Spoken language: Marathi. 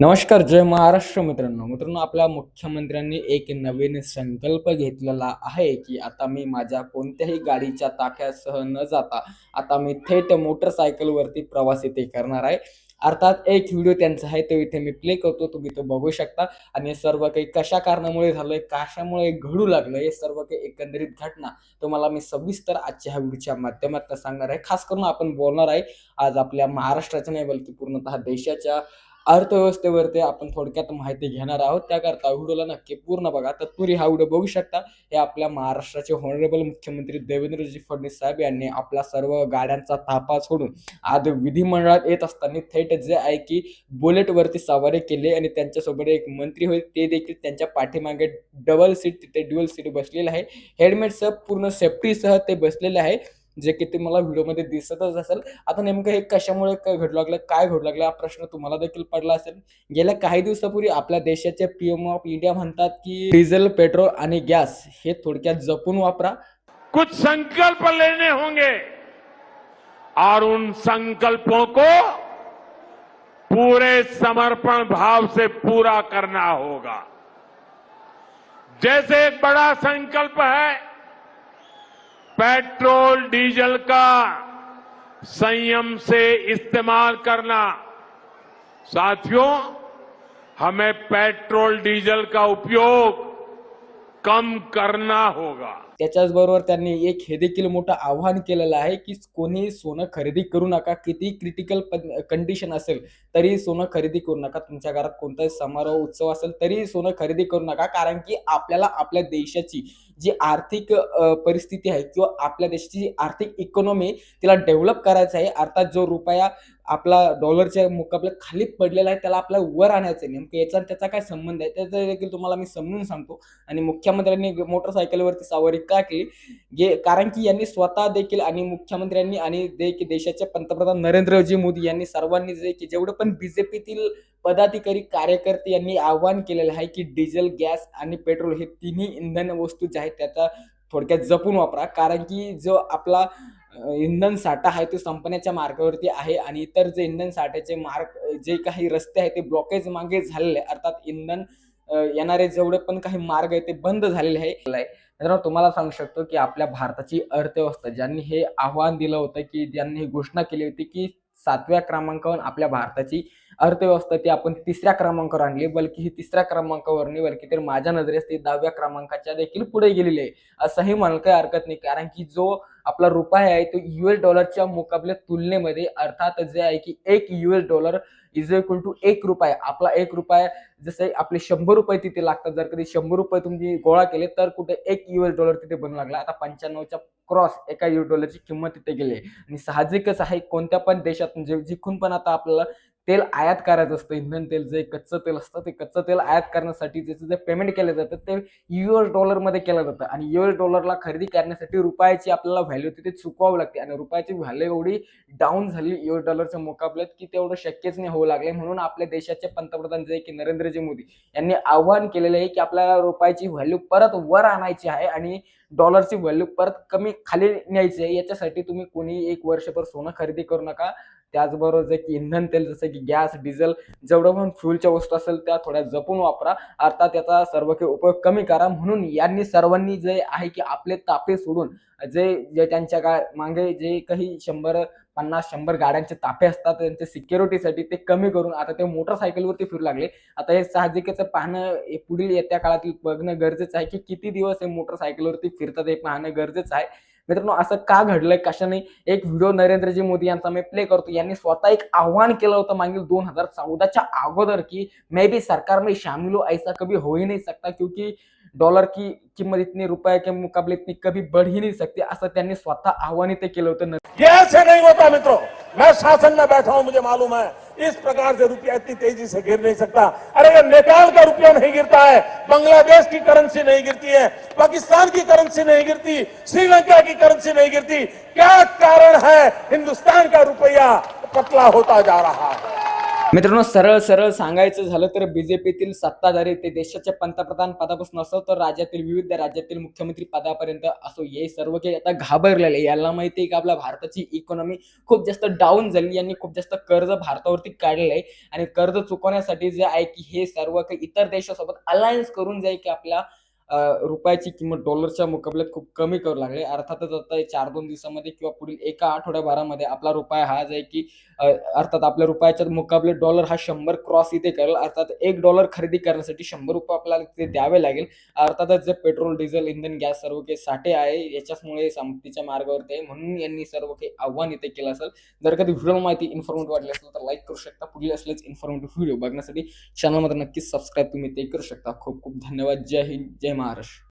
नमस्कार, जय महाराष्ट्र मित्रांनो. आपल्या मुख्यमंत्र्यांनी एक नवीन संकल्प घेतलेला आहे, की आता मी माझ्या कोणत्याही गाडीच्या ताफ्यासह न जाता आता मी थेट मोटरसायकलवरती प्रवास इथे करणार आहे. अर्थात एक व्हिडिओ त्यांचा आहे, तो इथे मी प्ले करतो. तुम्ही तो बघू शकता आणि हे सर्व काही कशा कारणामुळे झालंय, कशामुळे घडू लागलं, हे सर्व काही एकंदरीत घटना तुम्हाला मी सविस्तर आजच्या ह्या व्हिडिओच्या माध्यमातून सांगणार आहे. खास करून आपण बोलणार आहे आज आपल्या महाराष्ट्राच्या नाही, बल्कि पूर्णतः देशाच्या अर्थव्यवस्थेवरती आपण थोडक्यात माहिती घेणार आहोत. त्याकरता व्हिडिओला नक्की पूर्ण बघा. तत्पूर्वी हा व्हिडिओ बघू शकता. हे आपल्या महाराष्ट्राचे हॉनरेबल मुख्यमंत्री देवेंद्रजी फडणवीस साहेब यांनी आपल्या सर्व गाड्यांचा ताफा सोडून आज विधिमंडळात येत असताना थेट जे आहे की बुलेटवरती सवारी केली आणि त्यांच्यासोबत एक मंत्री होते, ते देखील त्यांच्या पाठीमागे डबल सीट, तिथे ड्युअल सीट बसलेलं आहे. हेल्मेटसह पूर्ण सेफ्टीसह ते बसलेले आहे, जे की तुम्हाला व्हिडिओमध्ये दिसतच असेल. आता नेमकं हे कशामुळे घडू लागलं, काय घडू लागलं, हा प्रश्न तुम्हाला देखील पडला असेल. गेल्या काही दिवसापूर्वी आपल्या देशाचे पीएम ऑफ इंडिया म्हणतात की डिझेल, पेट्रोल आणि गॅस हे थोडक्यात जपून वापरा. कुछ संकल्प लेने होंगे और उन संकल्पों को पूरे समर्पण भाव से पूरा करना होगा। जैसे एक बड़ा संकल्प है पेट्रोल डीजल का संयम से इस्तेमाल करना। साथियों, हमें पेट्रोल डीजल का उपयोग कम करना होगा। त्याच्याच बरोबर त्यांनी एक हे देखील मोठं आव्हान केलेलं आहे की कोणी सोनं खरेदी करू नका. किती क्रिटिकल कंडिशन असेल तरी सोनं खरेदी करू नका. तुमच्या घरात कोणताही समारोह उत्सव असेल तरी सोनं खरेदी करू नका, कारण की आपल्याला आपल्या देशाची जी आर्थिक परिस्थिती आहे किंवा आपल्या देशाची जी आर्थिक इकॉनॉमी तिला डेव्हलप करायचं आहे. अर्थात जो रुपया आपला डॉलरच्या मुकाबल्यात खाली पडलेला आहे त्याला आपल्याला वर आणायचं आहे. नेमकं याचा त्याचा काय संबंध आहे त्याचं देखील तुम्हाला मी समजून सांगतो. आणि मुख्यमंत्र्यांनी मोटरसायकलवरती सवारी का केली, कारण की यांनी स्वतः देखील आणि मुख्यमंत्र्यांनी आणि देशाचे पंतप्रधान नरेंद्रजी मोदी यांनी सर्वांनी जे की जेवढे पण बीजेपीतील पदाधिकारी कार्यकर्ते यांनी आवाहन केलेलं आहे की डिझेल, गॅस आणि पेट्रोल हे तिन्ही इंधन वस्तू जे आहेत त्याचा थोडक्यात जपून वापरा. कारण की जो आपला इंधन साठा आहे तो संपण्याच्या मार्गावरती आहे आणि इतर जे इंधन साठ्याचे मार्ग जे काही रस्ते आहेत ते ब्लॉकेज मागे झालेले आहे. अर्थात इंधन येणारे जेवढे पण काही मार्ग आहे ते बंद झालेले आहे. मित्रांनो, तुम्हाला सांगू शकतो की आपल्या भारताची अर्थव्यवस्था ज्यांनी हे आव्हान दिलं होतं, की ज्यांनी ही घोषणा केली होती की 7व्या क्रमांकावर आपल्या भारताची अर्थव्यवस्था ती आपण 3ऱ्या क्रमांकावर आणली, बल्कि ही 3ऱ्या क्रमांकावर नाही, बल्कि तर माझ्या नजरेस ती 10व्या क्रमांकाच्या देखील पुढे गेलेली आहे असंही म्हणायला काही हरकत नाही. कारण की जो आपला रुपया आहे तो US डॉलरच्या मुकाबले तुलनेमध्ये अर्थात जे आहे की $1 इज इक्वल टू ₹1. आपला ₹1 जसे आपले 100 रुपये तिथे लागतात. जर कधी 100 रुपये तुम्ही गोळा केले तर कुठे $1 तिथे बनू लागला. आता 95च्या क्रॉस एका $1ची किंमत तिथे गेली आणि साहजिकच आहे कोणत्या पण देशात जिथून पण आता आपल्याला तेल आयात करायचं असतं, इंधन तेल जे कच्चं तेल असतं ते कच्चं तेल आयात करण्यासाठी ज्याचं जे पेमेंट केलं जातं ते $मध्ये केलं जातं आणि $ला खरेदी करण्यासाठी रुपयाची आपल्याला व्हॅल्यू तिथे चुकवावी लागते आणि रुपयाची व्हॅल्यू एवढी डाऊन झाली $च्या मुकाबल्यात की तेवढं शक्यच नाही होऊ लागले. म्हणून आपल्या देशाचे पंतप्रधान जे की नरेंद्रजी मोदी यांनी आवाहन केलेलं आहे की आपल्याला रुपयाची व्हॅल्यू परत वर आणायची आहे आणि डॉलरची व्हॅल्यू परत कमी खाली न्यायची आहे. याच्यासाठी तुम्ही कोणी 1 वर्षभर सोनं खरेदी करू नका. त्याचबरोबर जे की इंधन तेल जसं की गॅस, डिझेल जेवढं पण फ्यूलच्या वस्तू असेल त्या थोड्या जपून वापरा. अर्थात त्याचा सर्व काही उपयोग कमी करा. म्हणून यांनी सर्वांनी जे आहे की आपले ताफे सोडून जे त्यांच्या मागे जे काही 150 गाड्यांचे ताफे असतात त्यांच्या सिक्युरिटीसाठी ते कमी करून आता ते मोटरसायकलवरती फिरू लागले. आता हे साहजिकच पाहणं पुढील येत्या काळातील बघणं गरजेचं आहे की किती दिवस हे मोटरसायकलवरती फिरतात हे पाहणं गरजेचं आहे. मित्रांनो, असं का घडलंय कशाने, एक व्हिडिओ नरेंद्रजी मोदी यांचा मी प्ले करतो. यांनी स्वतः एक आव्हान केलं होतं मागील 2014च्या अगोदर की मैं भी सरकार में शामिल हूं, ऐसा कभी हो ही नहीं सकता क्योंकि डॉलर की किंमत इतनी रुपए के मुकाबले इतनी कभी बढ़ ही नहीं सकती, असं त्यांनी स्वतः आव्हान ते केलं होतं. ये ऐसे नहीं होता मित्रों, मैं शासन में बैठा हूं, मुझे मालूम है इस प्रकार से रुपया इतनी तेजी से गिर नहीं सकता। अरे ये नेपाल का रुपया नहीं गिरता है, बांग्लादेश की करेंसी नहीं गिरती है, पाकिस्तान की करेंसी नहीं गिरती, श्रीलंका की करेंसी नहीं गिरती। क्या कारण है हिंदुस्तान का रुपया पतला होता जा रहा है? मित्रांनो, सरळ सरळ सांगायचं झालं तर बीजेपीतील सत्ताधारी ते देशाच्या पंतप्रधान पदापासून असो तर राज्यातील विविध राज्यातील मुख्यमंत्री पदापर्यंत असो, हे सर्व काही आता घाबरलेले आहे. याला माहिती आहे की आपल्या भारताची इकॉनॉमी खूप जास्त डाऊन झाली. यांनी खूप जास्त कर्ज भारतावरती काढलेलं आहे आणि कर्ज चुकवण्यासाठी जे आहे की हे सर्व काही इतर देशासोबत अलायन्स करून जे आहे की आपल्या रुपयाची किंमत डॉलरच्या मुकाबल्यात खूप कमी करू लागले. अर्थातच आता 4-2 दिवसामध्ये किंवा पुढील एका आठवड्याभरामध्ये आपला रुपया हा जो आहे की अर्थात आपल्या रुपयाच्या मुकाबले डॉलर हा 100 क्रॉस इथे करेल. अर्थात $1 खरेदी करण्यासाठी ₹100 आपल्याला ते द्यावे लागेल. अर्थातच जे पेट्रोल, डिझेल, इंधन, गॅस सर्व काही साठे आहे याच्याचमुळे संपत्तीच्या मार्गावरती आहे. म्हणून यांनी सर्व काही आव्हान इथे केलं असेल. जर कधी व्हिडिओ माहिती इन्फॉर्मेटिव्ह वाटली असेल तर लाईक करू शकता. पुढील असलेच इन्फॉर्मेटिव्ह व्हिडिओ बघण्यासाठी चॅनलमध्ये नक्कीच सबस्क्राईब तुम्ही ते करू शकता. खूप खूप धन्यवाद. जय हिंद, जय महाराष्ट्र.